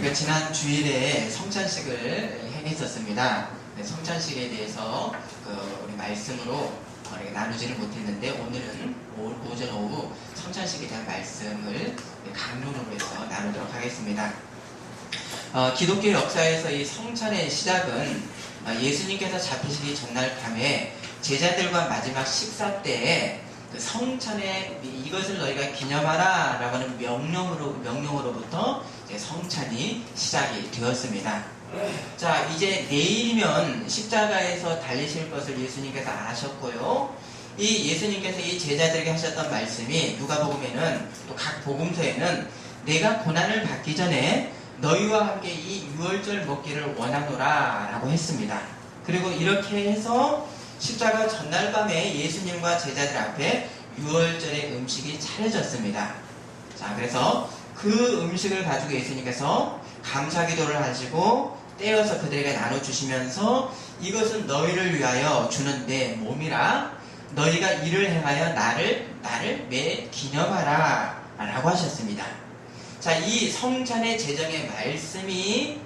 우리가 지난 주일에 성찬식을 행했었습니다. 성찬식에 대해서 우리 말씀으로 나누지를 못했는데 오늘은 오전 오후 성찬식에 대한 말씀을 강론으로 해서 나누도록 하겠습니다. 기독교 역사에서 이 성찬의 시작은 예수님께서 잡히시기 전날 밤에 제자들과 마지막 식사 때에 그 성찬에 이것을 너희가 기념하라 라고 하는 명령으로부터 이제 성찬이 시작이 되었습니다. 자, 이제 내일이면 십자가에서 달리실 것을 예수님께서 아셨고요. 이 예수님께서 이 제자들에게 하셨던 말씀이 누가복음에는 또 각 복음서에는 내가 고난을 받기 전에 너희와 함께 이 유월절 먹기를 원하노라 라고 했습니다. 그리고 이렇게 해서 십자가 전날 밤에 예수님과 제자들 앞에 유월절의 음식이 차려졌습니다. 자, 그래서 그 음식을 가지고 예수님께서 감사기도를 하시고 떼어서 그들에게 나눠주시면서 이것은 너희를 위하여 주는 내 몸이라 너희가 이를 행하여 나를 매 기념하라 라고 하셨습니다. 자, 이 성찬의 제정의 말씀이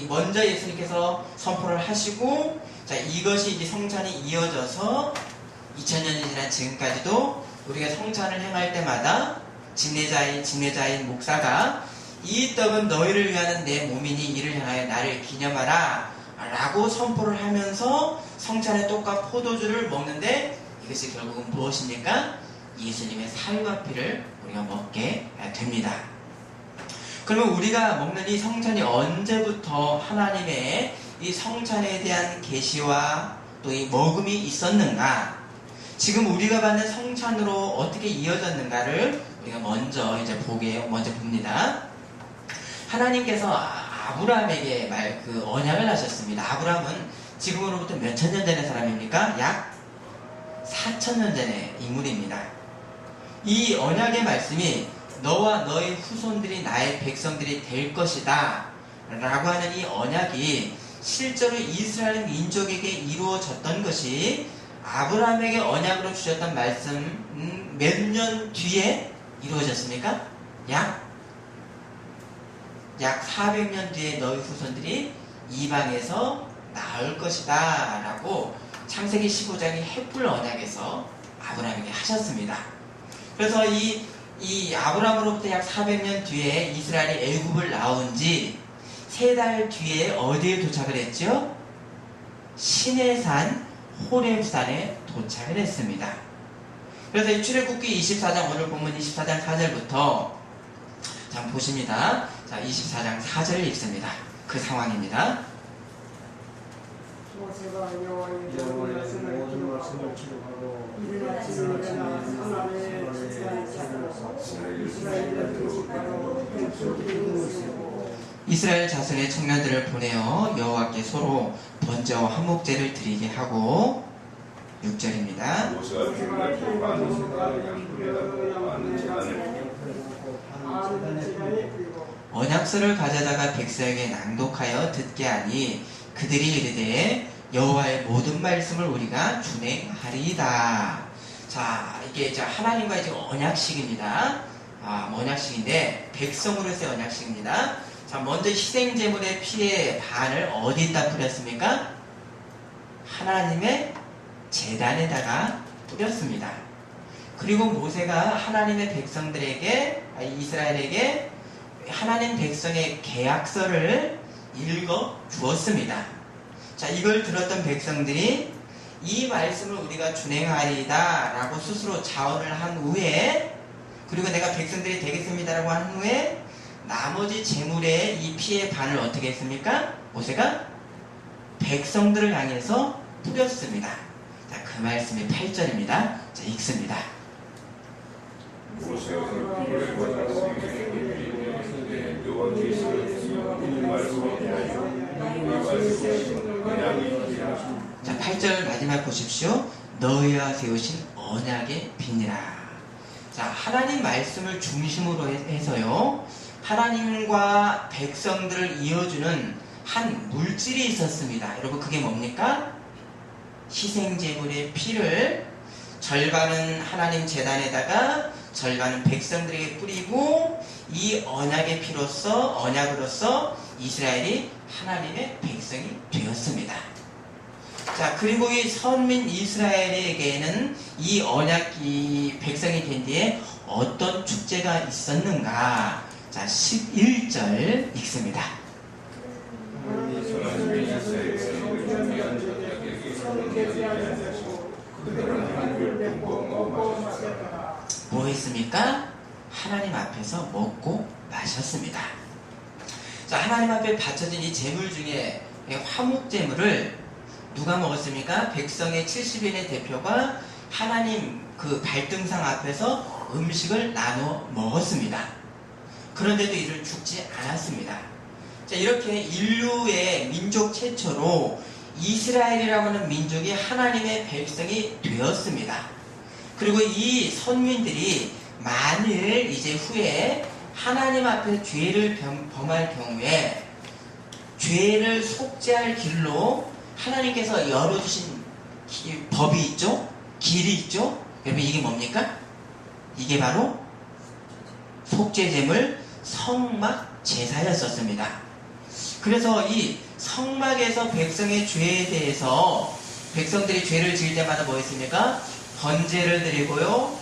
먼저 예수님께서 선포를 하시고, 자, 이것이 이제 성찬이 이어져서 2000년이 지난 지금까지도 우리가 성찬을 행할 때마다 진례자인 목사가 이 떡은 너희를 위하는 내 몸이니 이를 향하여 나를 기념하라 라고 선포를 하면서 성찬의 떡과 포도주를 먹는데 이것이 결국은 무엇입니까? 예수님의 살과 피를 우리가 먹게 됩니다. 그러면 우리가 먹는 이 성찬이 언제부터 하나님의 이 성찬에 대한 계시와 또 이 먹음이 있었는가? 지금 우리가 받는 성찬으로 어떻게 이어졌는가를 우리가 먼저 봅니다. 하나님께서 아브라함에게 언약을 하셨습니다. 아브라함은 지금으로부터 몇 천 년 전의 사람입니까? 약 4,000년 전의 인물입니다. 이 언약의 말씀이 너와 너의 후손들이 나의 백성들이 될 것이다 라고 하는 이 언약이 실제로 이스라엘 민족에게 이루어졌던 것이 아브라함에게 언약으로 주셨던 말씀 몇 년 뒤에 이루어졌습니까? 약 400년 뒤에 너희 후손들이 이방에서 나올 것이다 라고 창세기 15장의 헷불 언약에서 아브라함에게 하셨습니다. 그래서 이 아브라함으로부터 약 400년 뒤에 이스라엘이 애굽을 나온 지 3달 뒤에 어디에 도착을 했죠? 시내산 호렙산에 도착을 했습니다. 그래서 이 출애굽기 24장 오늘 본문 24장 4절부터 자 보십니다. 자 24장 4절을 읽습니다. 그 상황입니다. 모세가 여호와의 모든 말씀을 기록하고 이른 아침에 일어나 산안에 이스라엘 자손의 청년들을 보내어 여호와께 서로 번제와 화목제를 드리게 하고 6절입니다. 언약서를 가져다가 백성에게 낭독하여 듣게 하니 그들이 이르되 여호와의 모든 말씀을 우리가 준행하리이다. 자, 이게 이제 하나님과 이제 언약식입니다. 언약식인데 백성으로서의 언약식입니다. 자, 먼저 희생제물의 피의 반을 어디다 뿌렸습니까? 하나님의 제단에다가 뿌렸습니다. 그리고 모세가 하나님의 백성들에게 이스라엘에게 하나님 백성의 계약서를 읽어 주었습니다. 자, 이걸 들었던 백성들이 이 말씀을 우리가 준행하리이다 라고 스스로 자언을 한 후에 그리고 내가 백성들이 되겠습니다 라고 한 후에 나머지 제물의 이 피의 반을 어떻게 했습니까? 모세가 백성들을 향해서 뿌렸습니다. 자, 그 말씀이 8절입니다. 자, 읽습니다. 자, 8절 마지막 보십시오. 너희와 세우신 언약의 비니라. 자, 하나님 말씀을 중심으로 해서요, 하나님과 백성들을 이어주는 한 물질이 있었습니다. 여러분, 그게 뭡니까? 희생제물의 피를 절반은 하나님 제단에다가 절반은 백성들에게 뿌리고 이 언약으로서 이스라엘이 하나님의 백성이 되었습니다. 자, 그리고 이 선민 이스라엘에게는 이 언약이 백성이 된 뒤에 어떤 축제가 있었는가? 자, 11절 읽습니다. 뭐 했습니까? 하나님 앞에서 먹고 마셨습니다. 자, 하나님 앞에 바쳐진 이 제물 중에 화목제물을 누가 먹었습니까? 백성의 70인의 대표가 하나님 그 발등상 앞에서 음식을 나눠 먹었습니다. 그런데도 이를 죽지 않았습니다. 자, 이렇게 인류의 민족 최초로 이스라엘이라고 하는 민족이 하나님의 백성이 되었습니다. 그리고 이 선민들이 만일 이제 후에 하나님 앞에 죄를 범할 경우에 죄를 속죄할 길로 하나님께서 열어주신 법이 있죠? 길이 있죠? 여러분, 이게 뭡니까? 이게 바로 속죄제물 성막 제사였었습니다. 그래서 이 성막에서 백성의 죄에 대해서 백성들이 죄를 지을 때마다 뭐 했습니까? 번제를 드리고요,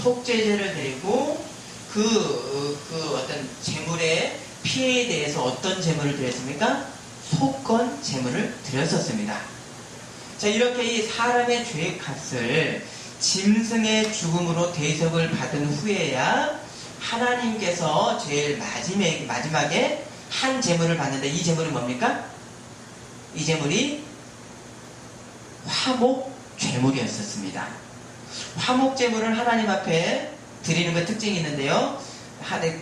속죄제를 드리고 그 어떤 제물의 피해에 대해서 어떤 제물을 드렸습니까? 속건 제물을 드렸었습니다. 자, 이렇게 이 사람의 죄의 값을 짐승의 죽음으로 대속을 받은 후에야 하나님께서 제일 마지막에 한 제물을 받는데, 이 제물이 뭡니까? 이 제물이 화목 제물이었었습니다. 화목 제물은 하나님 앞에 드리는 것 특징이 있는데요.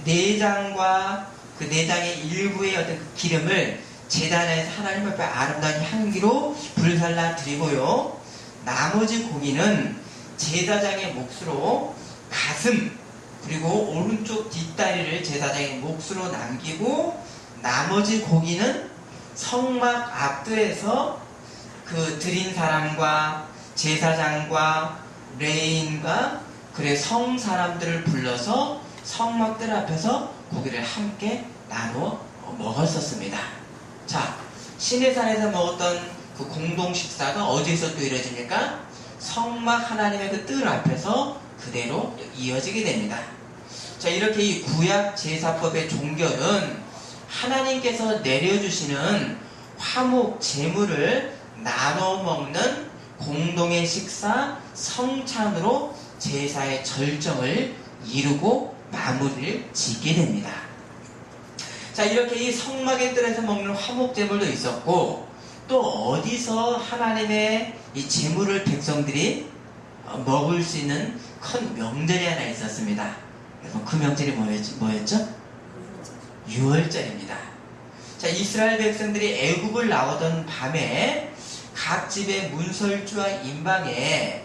내장과 그 내장의 일부의 어떤 그 기름을 제단에서 하나님 앞에 아름다운 향기로 불살라 드리고요. 나머지 고기는 제사장의 몫으로 가슴 그리고 오른쪽 뒷다리를 제사장의 몫으로 남기고, 나머지 고기는 성막 앞뜰에서 그 드린 사람과 제사장과 레인과 그래 성 사람들을 불러서 성막들 앞에서 고기를 함께 나누어 먹었었습니다. 자, 시내산에서 먹었던 그 공동 식사가 어디서 또 이루어집니까? 성막 하나님의 그 뜰 앞에서 그대로 이어지게 됩니다. 자, 이렇게 이 구약 제사법의 종결은 하나님께서 내려주시는 화목 제물을 나눠 먹는 공동의 식사 성찬으로 제사의 절정을 이루고 마무리를 짓게 됩니다. 자, 이렇게 이 성막의 뜰에서 먹는 화목 제물도 있었고, 또 어디서 하나님의 이 제물을 백성들이 먹을 수 있는 큰 명절이 하나 있었습니다. 여러분, 그 명절이 뭐였죠? 유월절입니다. 자, 이스라엘 백성들이 애굽을 나오던 밤에 각 집의 문설주와 임방에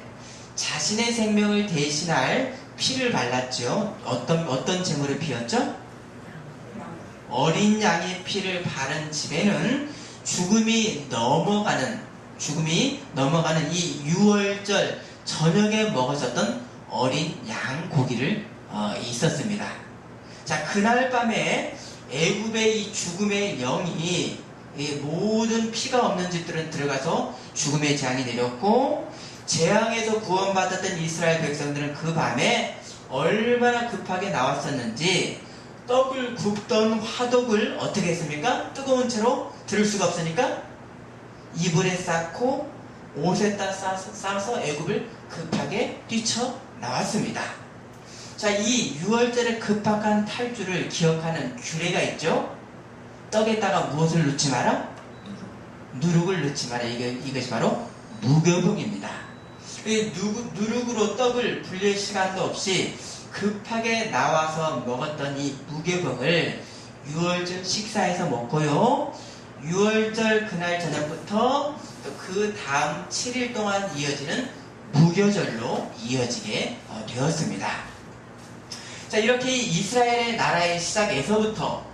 자신의 생명을 대신할 피를 발랐죠. 어떤 제물을 피웠죠? 어린 양의 피를 바른 집에는 죽음이 넘어가는 이 유월절 저녁에 먹었었던 어린 양 고기를 있었습니다. 자, 그날 밤에 애굽의 이 죽음의 영이 이 모든 피가 없는 집들은 들어가서 죽음의 재앙이 내렸고, 재앙에서 구원받았던 이스라엘 백성들은 그 밤에 얼마나 급하게 나왔었는지 떡을 굽던 화덕을 어떻게 했습니까? 뜨거운 채로 들을 수가 없으니까 이불에 쌓고 옷에다 싸서 애굽을 급하게 뛰쳐 나왔습니다. 자, 이 유월절의 급박한 탈주를 기억하는 규례가 있죠. 떡에다가 무엇을 넣지 마라? 누룩을 넣지 마라. 이것이 바로 무교봉입니다. 누룩으로 떡을 불릴 시간도 없이 급하게 나와서 먹었던 이 무교봉을 유월절 식사에서 먹고요, 유월절 그날 저녁부터 또 그 다음 7일 동안 이어지는 무교절로 이어지게 되었습니다. 자, 이렇게 이스라엘의 나라의 시작에서부터,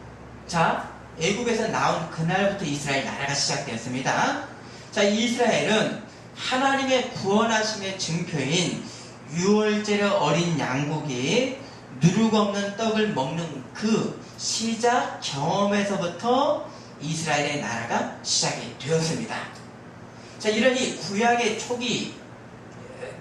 자, 애굽에서 나온 그날부터 이스라엘 나라가 시작되었습니다. 자, 이스라엘은 하나님의 구원하심의 증표인 유월절의 어린 양고기, 누룩 없는 떡을 먹는 그 시작 경험에서부터 이스라엘의 나라가 시작이 되었습니다. 자, 이러니 구약의 초기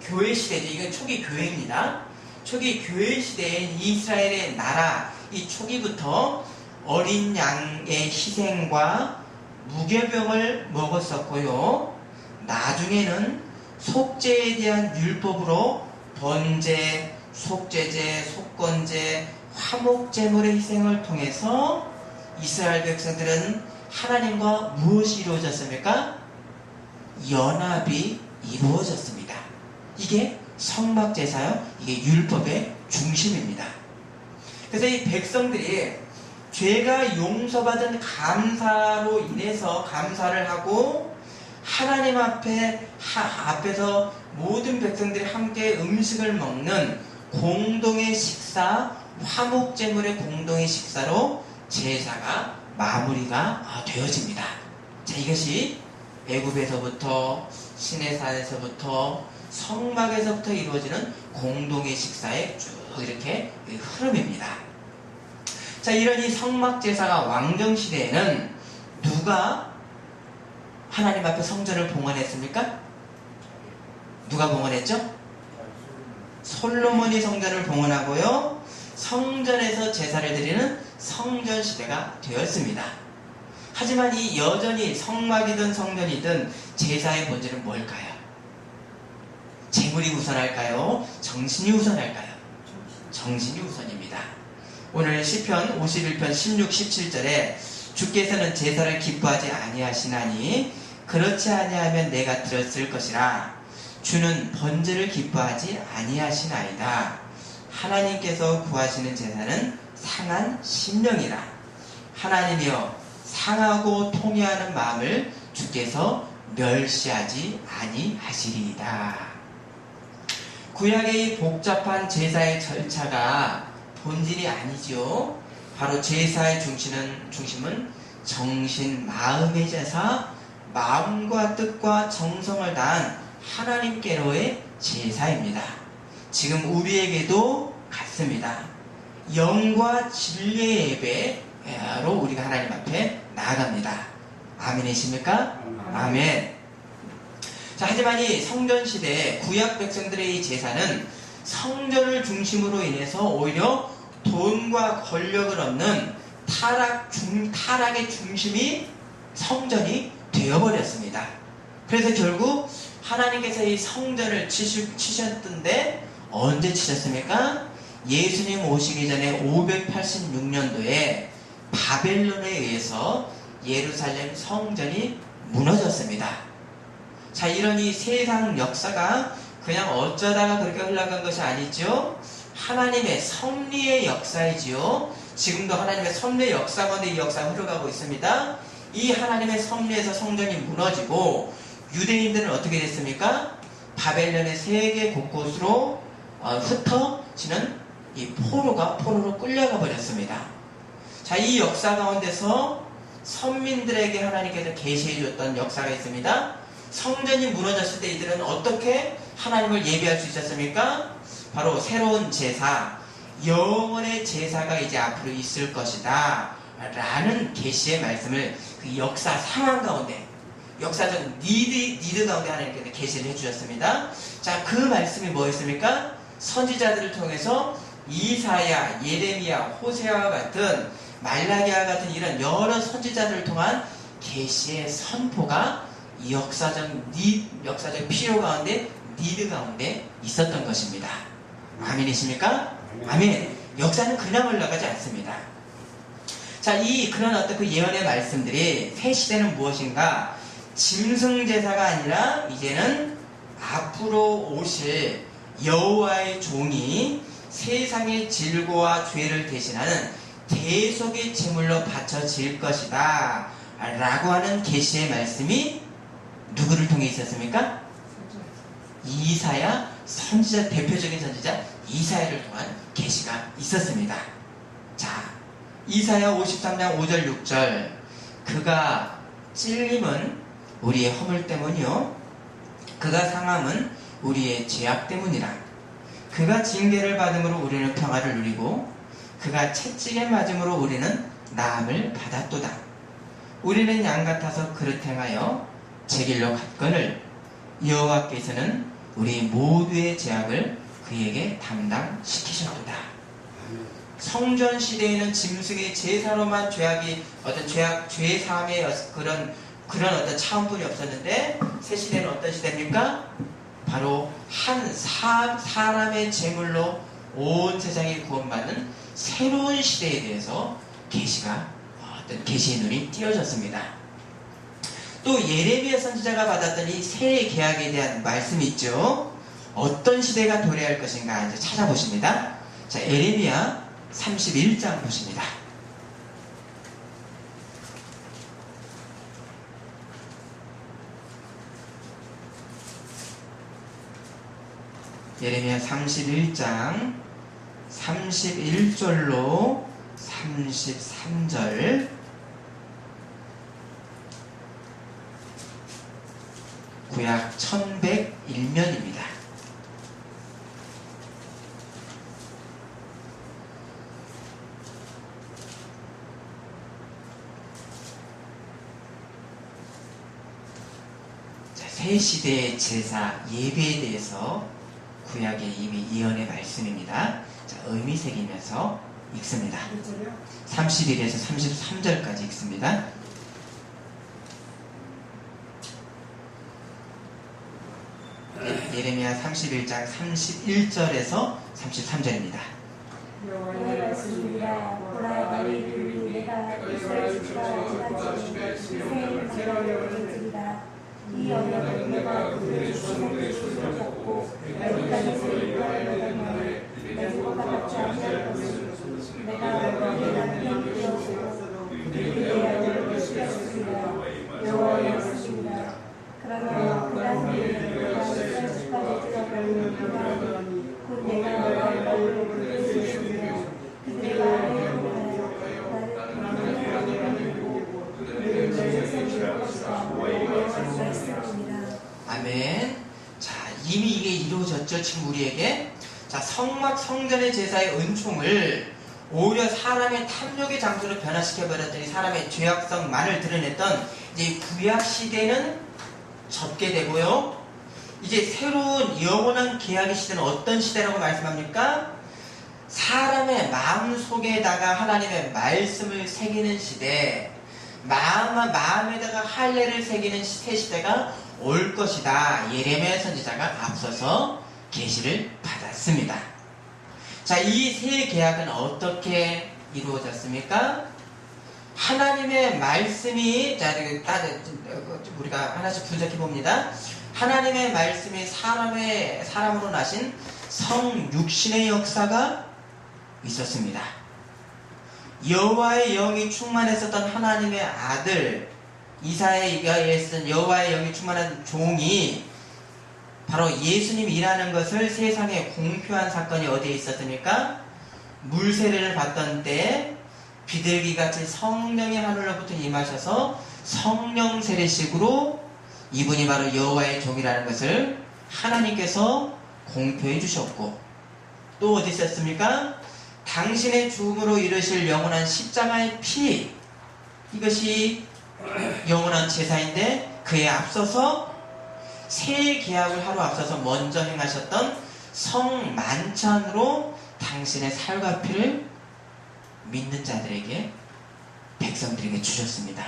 교회 시대죠. 이건 초기 교회입니다. 초기 교회 시대엔 이스라엘의 나라, 이 초기부터 어린 양의 희생과 무교병을 먹었었고요. 나중에는 속죄에 대한 율법으로 번제, 속죄제, 속건제, 화목제물의 희생을 통해서 이스라엘 백성들은 하나님과 무엇이 이루어졌습니까? 연합이 이루어졌습니다. 이게 성막제사요. 이게 율법의 중심입니다. 그래서 이 백성들이 죄가 용서받은 감사로 인해서 감사를 하고 하나님 앞에서 모든 백성들이 함께 음식을 먹는 공동의 식사, 화목제물의 공동의 식사로 제사가 마무리가 되어집니다. 자, 이것이 애굽에서부터 시내산에서부터 성막에서부터 이루어지는 공동의 식사의 쭉 이렇게 흐름입니다. 자, 이런 이 성막제사가 왕정시대에는 누가 하나님 앞에 성전을 봉헌했습니까? 누가 봉헌했죠? 솔로몬이 성전을 봉헌하고요. 성전에서 제사를 드리는 성전시대가 되었습니다. 하지만 이 여전히 성막이든 성전이든 제사의 본질은 뭘까요? 재물이 우선할까요? 정신이 우선할까요? 정신이 우선입니다. 오늘 시편 51편 16, 17절에 주께서는 제사를 기뻐하지 아니하시나니 그렇지 아니하면 내가 들었을 것이라. 주는 번제를 기뻐하지 아니하시나이다. 하나님께서 구하시는 제사는 상한 심령이라. 하나님이여 상하고 통회하는 마음을 주께서 멸시하지 아니하시리이다. 구약의 이 복잡한 제사의 절차가 본질이 아니죠. 바로 제사의 중심은 정신, 마음의 제사, 마음과 뜻과 정성을 다한 하나님께로의 제사입니다. 지금 우리에게도 같습니다. 영과 진리의 예배로 우리가 하나님 앞에 나아갑니다. 아멘이십니까? 아멘. 자, 하지만 이 성전시대 구약 백성들의 이 제사는 성전을 중심으로 인해서 오히려 돈과 권력을 얻는 타락의 중심이 성전이 되어버렸습니다. 그래서 결국 하나님께서 이 성전을 치셨던데 언제 치셨습니까? 예수님 오시기 전에 586년도에 바벨론에 의해서 예루살렘 성전이 무너졌습니다. 자, 이런 이 세상 역사가 그냥 어쩌다가 그렇게 흘러간 것이 아니죠. 하나님의 섭리의 역사이지요. 지금도 하나님의 섭리의 역사 가운데 이 역사가 흘러가고 있습니다. 이 하나님의 섭리에서 성전이 무너지고 유대인들은 어떻게 됐습니까? 바벨론의 세계 곳곳으로 흩어지는 이 포로로 끌려가 버렸습니다. 자, 이 역사 가운데서 선민들에게 하나님께서 계시해 줬던 역사가 있습니다. 성전이 무너졌을 때 이들은 어떻게 하나님을 예배할 수 있었습니까? 바로 새로운 제사, 영원의 제사가 이제 앞으로 있을 것이다 라는 계시의 말씀을 그 역사 상황 가운데, 역사적 니드 가운데 하나님께서 계시를 해주셨습니다. 자, 그 말씀이 뭐였습니까? 선지자들을 통해서 이사야, 예레미야, 호세아와 같은, 말라기와 같은 이런 여러 선지자들을 통한 계시의 선포가 이 역사적 필요 가운데, 니드 가운데 있었던 것입니다. 아멘이십니까? 아멘. 역사는 그냥 흘러가지 않습니다. 자, 그런 어떤 그 예언의 말씀들이 새 시대는 무엇인가? 짐승제사가 아니라 이제는 앞으로 오실 여호와의 종이 세상의 질고와 죄를 대신하는 대속의 제물로 바쳐질 것이다 라고 하는 계시의 말씀이 누구를 통해 있었습니까? 이사야 선지자, 대표적인 선지자 이사야를 통한 계시가 있었습니다. 자, 이사야 53장 5절 6절 그가 찔림은 우리의 허물 때문이요 그가 상함은 우리의 죄악 때문이라. 그가 징계를 받음으로 우리는 평화를 누리고 그가 채찍에 맞음으로 우리는 나음을 받았도다. 우리는 양 같아서 그릇 행하여 제 길로 갔거늘 여호와께서는 우리 모두의 죄악을 그에게 담당시키셨도다. 성전 시대에는 짐승의 제사로만 죄악이 어떤 죄 사함의 그런 어떤 차원뿐이 없었는데 새 시대는 어떤 시대입니까? 바로 한 사람의 제물로 온 세상이 구원받는 새로운 시대에 대해서 어떤 계시의 눈이 띄어졌습니다. 또 예레미야 선지자가 받았던 이 새 계약에 대한 말씀이 있죠. 어떤 시대가 도래할 것인가 이제 찾아보십니다. 자, 예레미야 31장 보십니다. 예레미야 31장 31절로 33절 구약 1101년입니다. 자, 새 시대의 제사 예배에 대해서 구약에 이미 예언의 말씀입니다. 자, 의미 새기면서 읽습니다. 31에서 33절까지 읽습니다. 예레미야 31장 31절에서 33절입니다. 여호와의 말씀이라 보라 너희를 내가 이스라엘 집과 지가 지은 새 언약을 주리라. 이 언약을 내가 그들의 조상들의 손으로 잡고 여기까지 세우려 내주고가 같지 아니할 것을 내가 너희에게 남게 되었고 그들의 언약을 지켰으리라. 여호와의 말씀이라. 그러나 그 다음에 내가 이스라엘 집까지 들어가는 그날이 곧 내가 너희를 그들에게 주시며 그들의 말을 아멘. 자, 이미 이게 이루어졌죠, 지금 우리에게. 자, 성전의 제사의 은총을 오히려 사람의 탐욕의 장소로 변화시켜버렸더니 사람의 죄악성만을 드러냈던 이제 구약 시대는 접게 되고요. 이제 새로운 영원한 계약의 시대는 어떤 시대라고 말씀합니까? 사람의 마음속에다가 하나님의 말씀을 새기는 시대, 마음에다가 할례를 새기는 새 시대가 올 것이다. 예레미야 선지자가 앞서서 계시를 받았습니다. 자, 이 새 계약은 어떻게 이루어졌습니까? 하나님의 말씀이, 자, 우리가 하나씩 분석해 봅니다. 하나님의 말씀이 사람으로 나신 성육신의 역사가 있었습니다. 여호와의 영이 충만했었던 하나님의 아들 이사야에 있었던 여호와의 영이 충만한 종이 바로 예수님이라는 것을 세상에 공표한 사건이 어디에 있었습니까? 물세례를 받던 때에 비둘기같이 성령이 하늘로부터 임하셔서 성령 세례식으로 이분이 바로 여호와의 종이라는 것을 하나님께서 공표해 주셨고, 또 어디 있었습니까? 당신의 죽음으로 이루실 영원한 십자가의 피, 이것이 영원한 제사인데 그에 앞서서 새 계약을 하루 앞서서 먼저 행하셨던 성만찬으로 당신의 살과 피를 믿는 자들에게, 백성들에게 주셨습니다.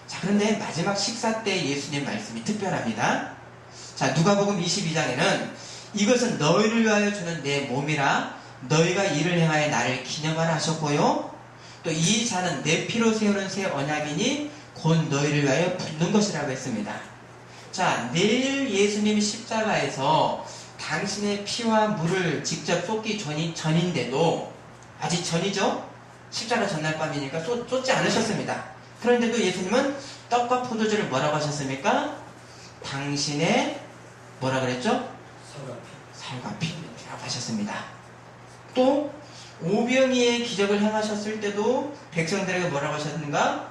자, 그런데 마지막 식사 때 예수님 말씀이 특별합니다. 자, 누가복음 22장에는 이것은 너희를 위하여 주는 내 몸이라 너희가 이를 행하여 나를 기념하라 하셨고요. 또 이 잔은 내 피로 세우는 새 언약이니 곧 너희를 위하여 붓는 것이라고 했습니다. 자, 내일 예수님이 십자가에서 당신의 피와 물을 직접 쏟기 전인데도, 아직 전이죠? 십자가 전날 밤이니까 쏟지 않으셨습니다. 그런데도 예수님은 떡과 포도주를 뭐라고 하셨습니까? 당신의 뭐라 그랬죠? 살과 피라고 하셨습니다. 또 오병이의 기적을 행하셨을 때도 백성들에게 뭐라고 하셨는가?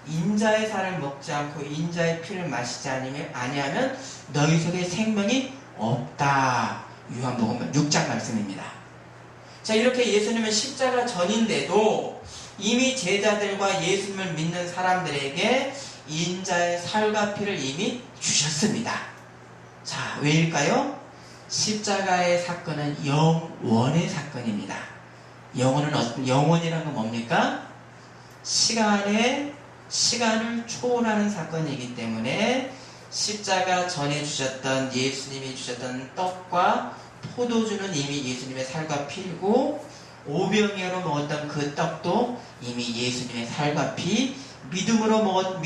인자의 살을 먹지 않고 인자의 피를 마시지 아니하면 너희 속에 생명이 없다 요한복음 6장 말씀입니다. 자, 이렇게 예수님은 십자가 전인데도 이미 제자들과 예수님을 믿는 사람들에게 인자의 살과 피를 이미 주셨습니다. 자, 왜일까요? 십자가의 사건은 영원의 사건입니다. 영원이라는 건 뭡니까? 시간을 초월하는 사건이기 때문에 십자가 전에 주셨던 예수님이 주셨던 떡과 포도주는 이미 예수님의 살과 피고 오병이어로 먹었던 그 떡도 이미 예수님의 살과 피, 믿음으로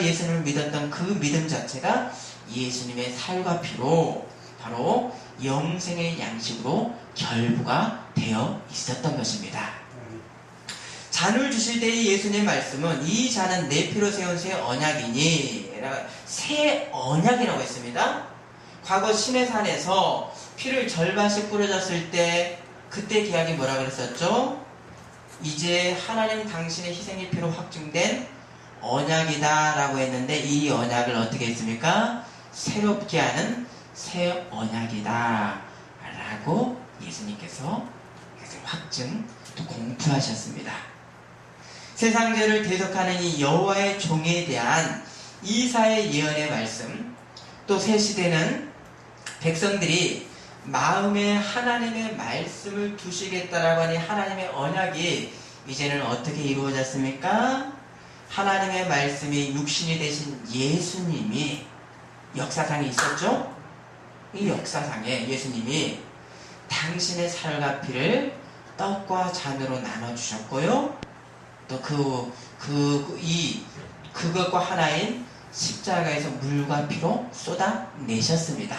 예수님을 믿었던 그 믿음 자체가 예수님의 살과 피로 바로 영생의 양식으로 결부가 되어 있었던 것입니다. 잔을 주실 때의 예수님의 말씀은 이 잔은 내 피로 세운 새 언약이니, 새 언약이라고 했습니다. 과거 시내산에서 피를 절반씩 뿌려졌을 때 그때 계약이 뭐라 그랬었죠? 이제 하나님 당신의 희생의 피로 확증된 언약이다 라고 했는데 이 언약을 어떻게 했습니까? 새롭게 하는 새 언약이다 라고 예수님께서 확증 또 공표하셨습니다. 세상 죄를 대속하는 이 여호와의 종에 대한 이사의 예언의 말씀, 또 새 시대는 백성들이 마음에 하나님의 말씀을 두시겠다라고 하니 하나님의 언약이 이제는 어떻게 이루어졌습니까? 하나님의 말씀이 육신이 되신 예수님이 역사상에 있었죠? 이 역사상에 예수님이 당신의 살과 피를 떡과 잔으로 나눠주셨고요. 또 그것과 하나인 십자가에서 물과 피로 쏟아내셨습니다.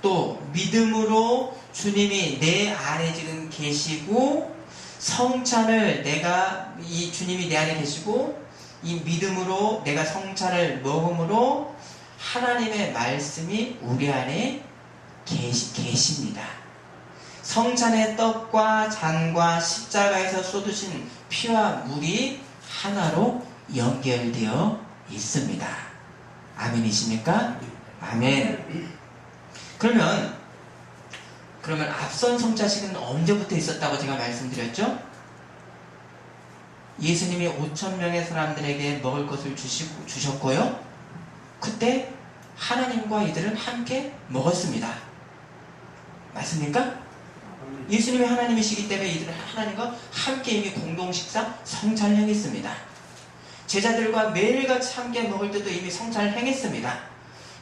또 믿음으로 주님이 내 안에 지금 계시고 성찬을 이 주님이 내 안에 계시고 이 믿음으로 내가 성찬을 먹음으로 하나님의 말씀이 우리 안에 계십니다. 성찬의 떡과 잔과 십자가에서 쏟으신 피와 물이 하나로 연결되어 있습니다. 아멘이십니까? 아멘. 그러면 앞선 성찬식은 언제부터 있었다고 제가 말씀드렸죠? 예수님이 5,000명의 사람들에게 먹을 것을 주셨고요. 그때 하나님과 이들은 함께 먹었습니다. 맞습니까? 예수님이 하나님이시기 때문에 이들은 하나님과 함께 이미 공동식사 성찬을 행했습니다. 제자들과 매일같이 함께 먹을 때도 이미 성찬을 행했습니다.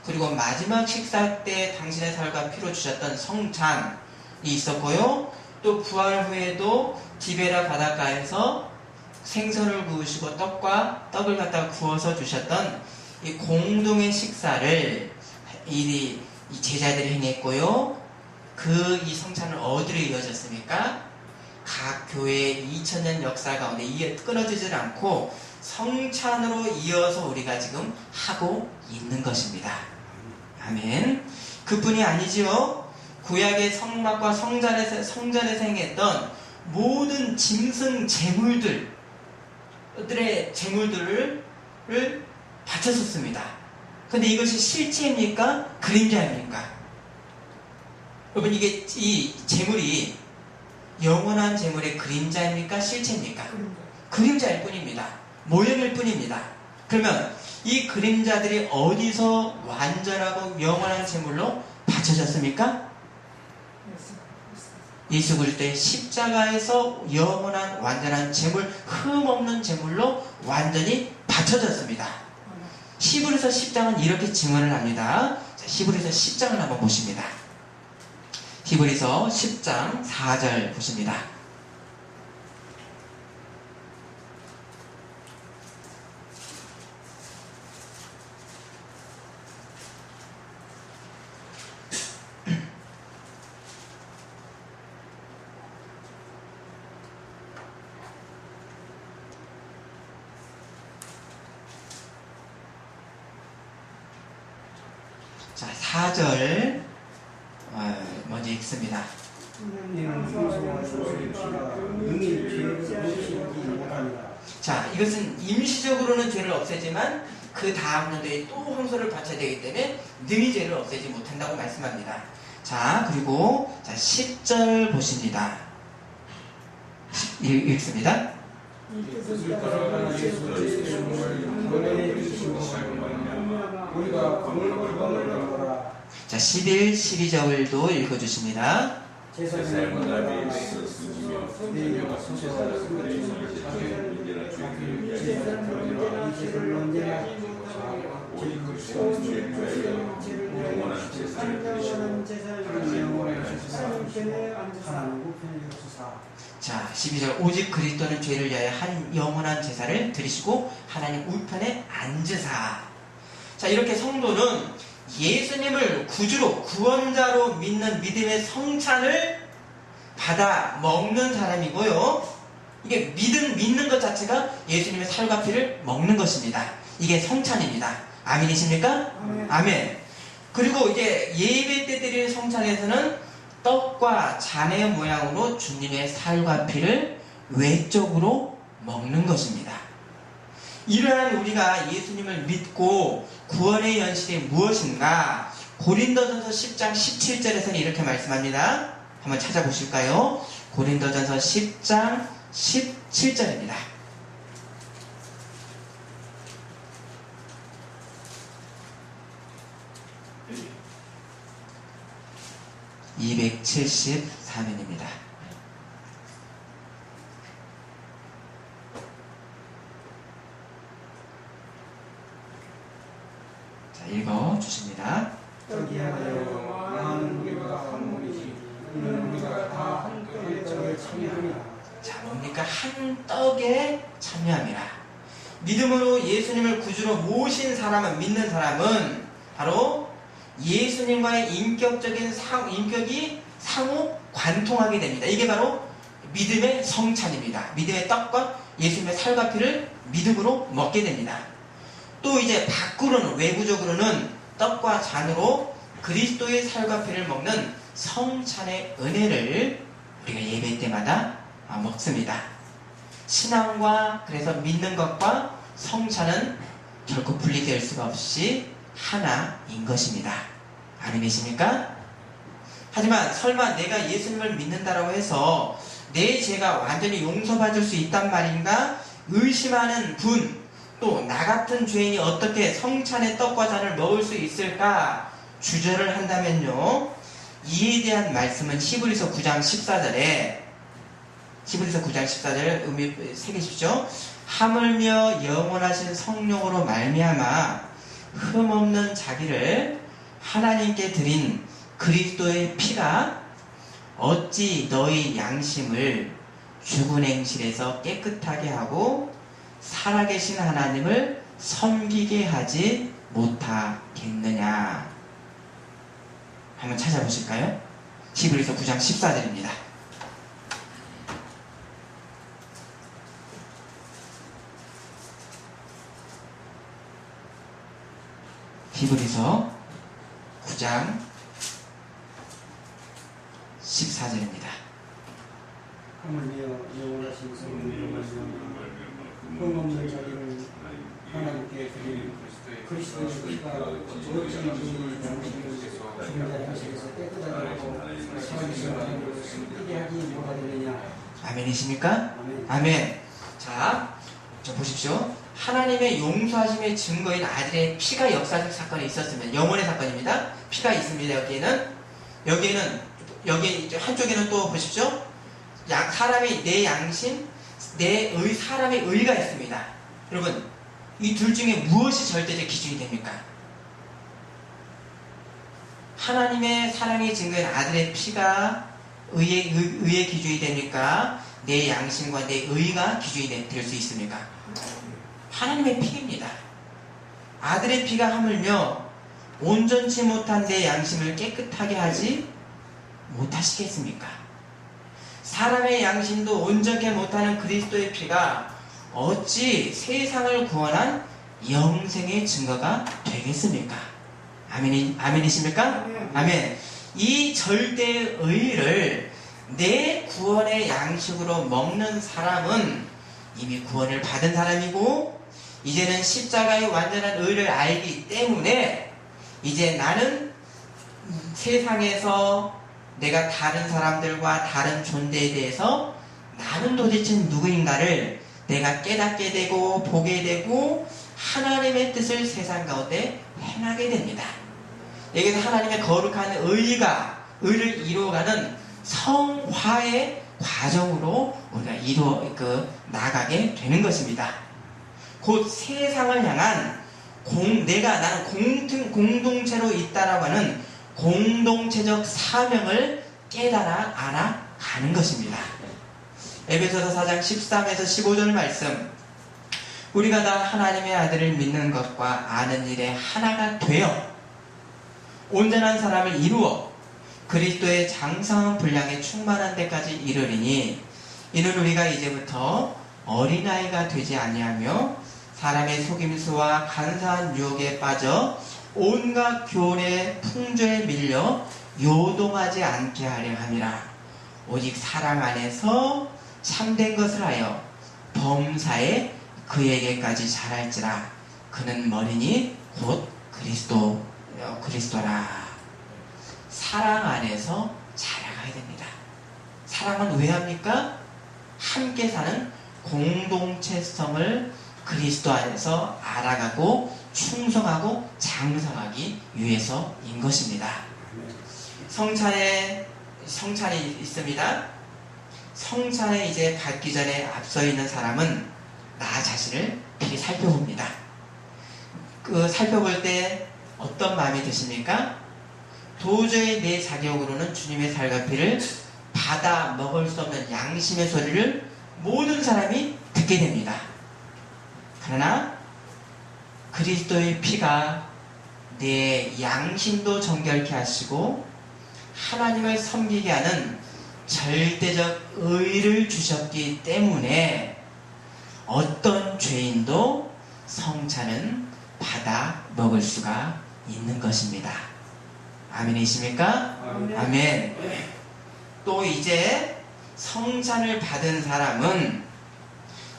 그리고 마지막 식사 때 당신의 살과 피로 주셨던 성찬이 있었고요. 또 부활 후에도 디베라 바닷가에서 생선을 구우시고 떡을 갖다 구워서 주셨던 이 공동의 식사를 이 제자들이 행했고요. 이 성찬은 어디로 이어졌습니까? 각 교회의 2000년 역사 가운데 끊어지질 않고 성찬으로 이어서 우리가 지금 하고 있는 것입니다. 아멘. 그뿐이 아니지요. 구약의 성막과 성전에서 행했던 모든 짐승 제물들의 제물들을 바쳤었습니다. 그런데 이것이 실체입니까? 그림자입니까? 여러분, 이 제물이 영원한 제물의 그림자입니까? 실체입니까? 그림자일 뿐입니다. 모형일 뿐입니다. 그러면 이 그림자들이 어디서 완전하고 영원한 제물로 바쳐졌습니까? 예수 그리스도의 십자가에서 영원한 완전한 제물, 흠없는 제물로 완전히 바쳐졌습니다. 히브리서 10장은 이렇게 증언을 합니다. 자, 히브리서 10장을 한번 보십니다. 히브리서 10장 4절 보십니다. 자, 4절 먼저 읽습니다. 자, 이것은 임시적으로는 죄를 없애지만 그 다음 년도에 또 황소를 바쳐야 되기 때문에 능히 죄를 없애지 못한다고 말씀합니다. 자, 자, 그리고 자, 10절 보십니다. 읽습니다. 이 뜻을 따라 예수 그리스도를 교회에 주시고 우리가 그걸 거라. 자, 11, 12절도 읽어주십니다. 제사장의 문답이 있으며 내가 소설을 자, 12절 오직 그리스도는 죄를 위하여 한 영원한 제사를 드리시고 하나님 우편에 앉으사. 자, 이렇게 성도는 예수님을 구주로 구원자로 믿는 믿음의 성찬을 받아 먹는 사람이고요. 이게 믿는 것 자체가 예수님의 살과 피를 먹는 것입니다. 이게 성찬입니다. 아멘이십니까? 아멘. 그리고 이제 예배 때 드리는 성찬에서는 떡과 잔의 모양으로 주님의 살과 피를 외적으로 먹는 것입니다. 이러한 우리가 예수님을 믿고 구원의 연실이 무엇인가? 고린도전서 10장 17절에서는 이렇게 말씀합니다. 한번 찾아보실까요? 고린도전서 10장 17절입니다. (274면입니다) 자, 읽어주십니다. 여기하여 나는 우리가 한 몸이지 이는 우리가 다 한 떡에 참여하니라. 자, 뭡니까? 한 떡에 참여함이라. 믿음으로 예수님을 구주로 모신 사람은, 믿는 사람은 바로 예수님과의 인격이 상호 관통하게 됩니다. 이게 바로 믿음의 성찬입니다. 믿음의 떡과 예수님의 살과 피를 믿음으로 먹게 됩니다. 또 이제 밖으로는, 외부적으로는 떡과 잔으로 그리스도의 살과 피를 먹는 성찬의 은혜를 우리가 예배 때마다 먹습니다. 신앙과 그래서 믿는 것과 성찬은 결코 분리될 수가 없이 하나인 것입니다. 아멘이십니까? 하지만 설마 내가 예수님을 믿는다라고 해서 내 죄가 완전히 용서받을 수 있단 말인가 의심하는 분, 또 나 같은 죄인이 어떻게 성찬의 떡과 잔을 먹을 수 있을까 주저를 한다면요, 이에 대한 말씀은 히브리서 9장 14절에 히브리서 9장 14절 의미 새기십시오. 하물며 영원하신 성령으로 말미암아 흠없는 자기를 하나님께 드린 그리스도의 피가 어찌 너희 양심을 죽은 행실에서 깨끗하게 하고 살아계신 하나님을 섬기게 하지 못하겠느냐. 한번 찾아보실까요? 히브리서 9장 14절입니다. 히브리서 9장 14절입니다. 하물며 영원하신 성령으로 흠없는 자기를 하나님께 드린 그리스도의 피가 어찌 너희 양심을 죽은 행실에서 깨끗하게 하고 살아계신 하나님을 섬기게 하지 못하겠느냐. 아멘이십니까? 아멘. 아멘. 자 보십시오. 하나님의 용서하심의 증거인 아들의 피가 역사적 사건이 있었으면, 영원의 사건입니다. 피가 있습니다. 여기 한쪽에는 또 보십시오. 사람의 내 양심, 사람의 의가 있습니다. 여러분, 이 둘 중에 무엇이 절대적 기준이 됩니까? 하나님의 사랑의 증거인 아들의 피가 의의 기준이 됩니까? 내 양심과 내 의가 기준이 될 수 있습니까? 하나님의 피입니다. 아들의 피가 하물며 온전치 못한 내 양심을 깨끗하게 하지 못하시겠습니까? 사람의 양심도 온전케 못하는 그리스도의 피가 어찌 세상을 구원한 영생의 증거가 되겠습니까? 아멘이십니까? 아멘. 이 절대의 의를 내 구원의 양식으로 먹는 사람은 이미 구원을 받은 사람이고, 이제는 십자가의 완전한 의를 알기 때문에 이제 나는 세상에서 내가 다른 사람들과 다른 존재에 대해서 나는 도대체 누구인가를 내가 깨닫게 되고 보게 되고 하나님의 뜻을 세상 가운데 행하게 됩니다. 여기서 하나님의 거룩한 의를 이루어가는 성화의 과정으로 우리가 나가게 되는 것입니다. 곧 세상을 향한 나는 공동체로 있다라고 하는 공동체적 사명을 깨달아 알아가는 것입니다. 에베소서 4장 13에서 15절 말씀, 우리가 다 하나님의 아들을 믿는 것과 아는 일에 하나가 되어 온전한 사람을 이루어 그리스도의 장성한 분량에 충만한 데까지 이르리니, 이는 우리가 이제부터 어린아이가 되지 아니하며 사람의 속임수와 간사한 유혹에 빠져 온갖 교훈의 풍조에 밀려 요동하지 않게 하려 함이라. 오직 사랑 안에서 참된 것을 하여 범사에 그에게까지 자랄지라. 그는 머리니 곧 그리스도라. 사랑 안에서 자라가야 됩니다. 사랑은 왜 합니까? 함께 사는 공동체성을 그리스도 안에서 알아가고 충성하고 장성하기 위해서인 것입니다. 성찬이 있습니다. 성찬에 이제 받기 전에 앞서 있는 사람은 나 자신을 미리 살펴봅니다. 살펴볼 때 어떤 마음이 드십니까? 도저히 내 자격으로는 주님의 살과 피를 받아 먹을 수 없는 양심의 소리를 모든 사람이 듣게 됩니다. 그러나 그리스도의 피가 내 양심도 정결케 하시고 하나님을 섬기게 하는 절대적 의를 주셨기 때문에 어떤 죄인도 성찬은 받아 먹을 수가 있는 것입니다. 아멘이십니까? 아멘. 또 이제 성찬을 받은 사람은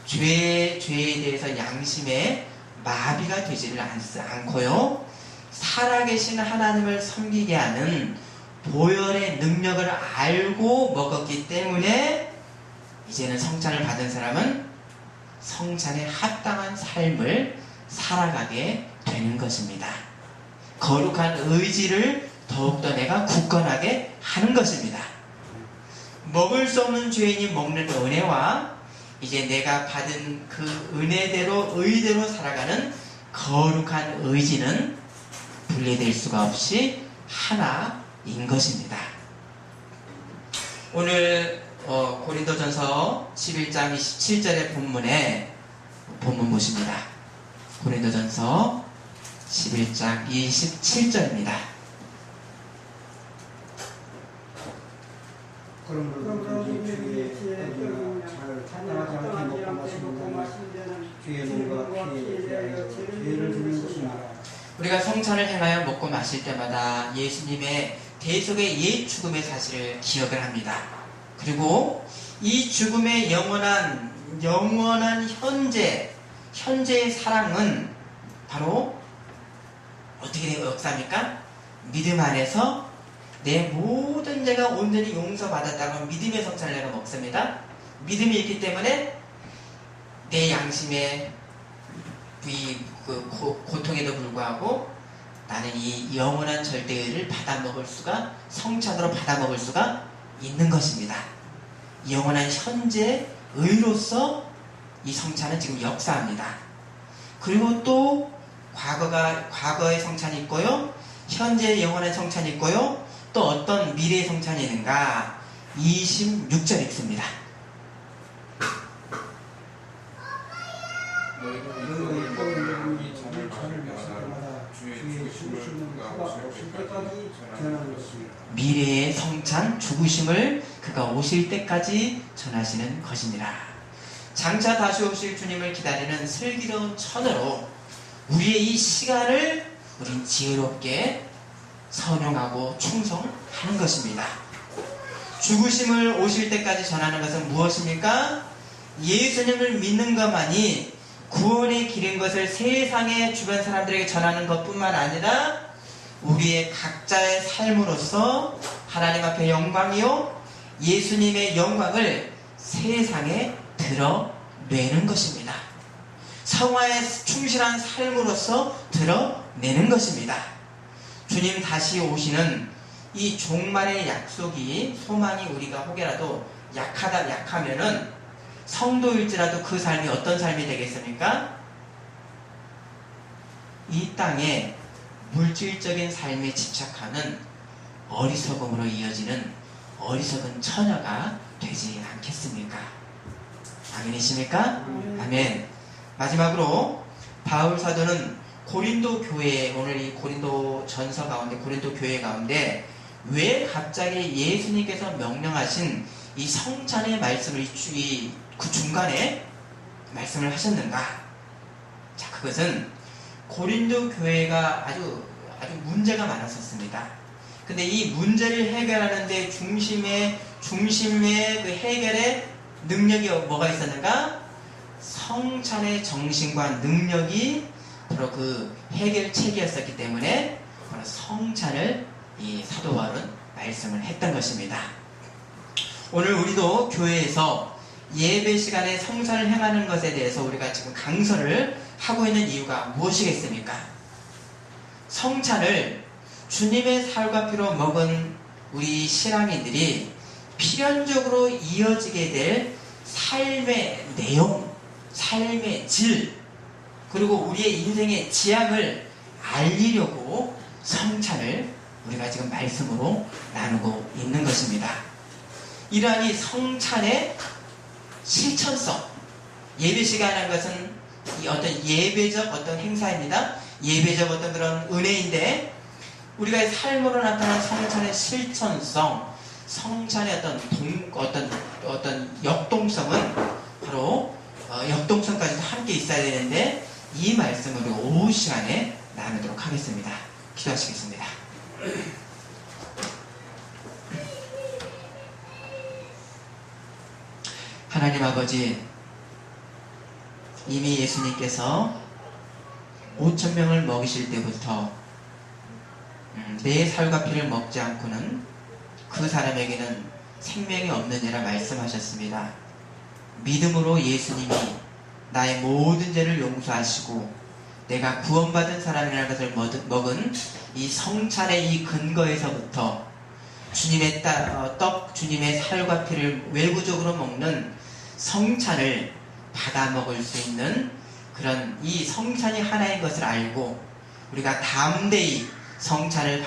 죄에 대해서 양심에 마비가 되지를 않고요, 살아계신 하나님을 섬기게 하는 보혈의 능력을 알고 먹었기 때문에 이제는 성찬을 받은 사람은 성찬에 합당한 삶을 살아가게 되는 것입니다. 거룩한 의지를 더욱더 내가 굳건하게 하는 것입니다. 먹을 수 없는 죄인이 먹는 은혜와 이제 내가 받은 그 은혜대로 의대로 살아가는 거룩한 의지는 분리될 수가 없이 하나인 것입니다. 오늘 고린도전서 11장 27절의 본문 보십니다. 고린도전서 11장 27절입니다. 그러므로 주의 잘 타당하지 않게 먹고 마시는 자는 주의 몸과 피에 대하여 죄를 지는 것이니라. 우리가 성찬을 행하여 먹고 마실 때마다 예수님의 대속의 옛 죽음의 사실을 기억을 합니다. 그리고 이 죽음의 영원한 현재의 사랑은 바로 어떻게 된 역사입니까? 믿음 안에서 내 모든 죄가 온전히 용서받았다고 믿음의 성찬을 내가 먹습니다. 믿음이 있기 때문에 내 양심의 고통에도 불구하고 나는 이 영원한 절대의를 성찬으로 받아먹을 수가 있는 것입니다. 영원한 현재 의로서 이 성찬은 지금 역사합니다. 그리고 또 과거의 성찬이 있고요, 현재의 영원한 성찬이 있고요, 또 어떤 미래의 성찬이 있는가? 26절 읽습니다. 미래의 성찬 죽으심을 그가 오실 때까지 전하시는 것이니라. 장차 다시 오실 주님을 기다리는 슬기로운 천으로 우리의 이 시간을 우린 지혜롭게 선용하고 충성하는 것입니다. 죽으심을 오실 때까지 전하는 것은 무엇입니까? 예수님을 믿는 것만이 구원의 길인 것을 세상의 주변 사람들에게 전하는 것뿐만 아니라 우리의 각자의 삶으로서 하나님 앞에 영광이요 예수님의 영광을 세상에 드러내는 것입니다. 성화에 충실한 삶으로서 드러내는 것입니다. 주님 다시 오시는 이 종말의 약속이 소망이 우리가 혹여라도 약하면은 성도일지라도 그 삶이 어떤 삶이 되겠습니까? 이 땅에 물질적인 삶에 집착하는 어리석음으로 이어지는 어리석은 처녀가 되지 않겠습니까? 아멘이십니까? 아멘. 마지막으로 바울 사도는 고린도 교회, 오늘 이 고린도 전서 가운데, 고린도 교회 가운데 왜 갑자기 예수님께서 명령하신 이 성찬의 말씀을 그 중간에 말씀을 하셨는가? 자, 그것은 고린도 교회가 아주 문제가 많았었습니다. 근데 이 문제를 해결하는데 중심의 그 해결의 능력이 뭐가 있었는가? 성찬의 정신과 능력이 바로 그 해결책이었었기 때문에 바로 성찬을 이 사도 바울은 말씀을 했던 것입니다. 오늘 우리도 교회에서 예배 시간에 성찬을 행하는 것에 대해서 우리가 지금 강설을 하고 있는 이유가 무엇이겠습니까? 성찬을 주님의 살과 피로 먹은 우리 신앙인들이 필연적으로 이어지게 될 삶의 내용, 삶의 질, 그리고 우리의 인생의 지향을 알리려고 성찬을 우리가 지금 말씀으로 나누고 있는 것입니다. 이러한 이 성찬의 실천성, 예배 시간이라는 것은 이 어떤 예배적 어떤 행사입니다. 예배적 어떤 그런 은혜인데, 우리가 삶으로 나타난 성찬의 실천성, 성찬의 어떤 역동성은 바로 역동성까지도 함께 있어야 되는데, 이 말씀을 오후 시간에 나누도록 하겠습니다. 기도하시겠습니다. 하나님 아버지, 이미 예수님께서 5,000명을 먹이실 때부터 내 살과 피를 먹지 않고는 그 사람에게는 생명이 없느니라 말씀하셨습니다. 믿음으로 예수님이 나의 모든 죄를 용서하시고 내가 구원받은 사람이라는 것을 먹은 이 성찬의 이 근거에서부터 주님의 떡, 주님의 살과 피를 외부적으로 먹는 성찬을 받아 먹을 수 있는 그런 이 성찬이 하나인 것을 알고 우리가 담대히 성찬을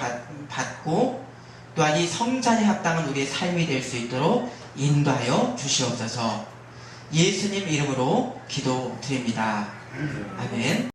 받고 또한 이 성찬에 합당한 우리의 삶이 될 수 있도록 인도하여 주시옵소서. 예수님 이름으로 기도드립니다. 아멘.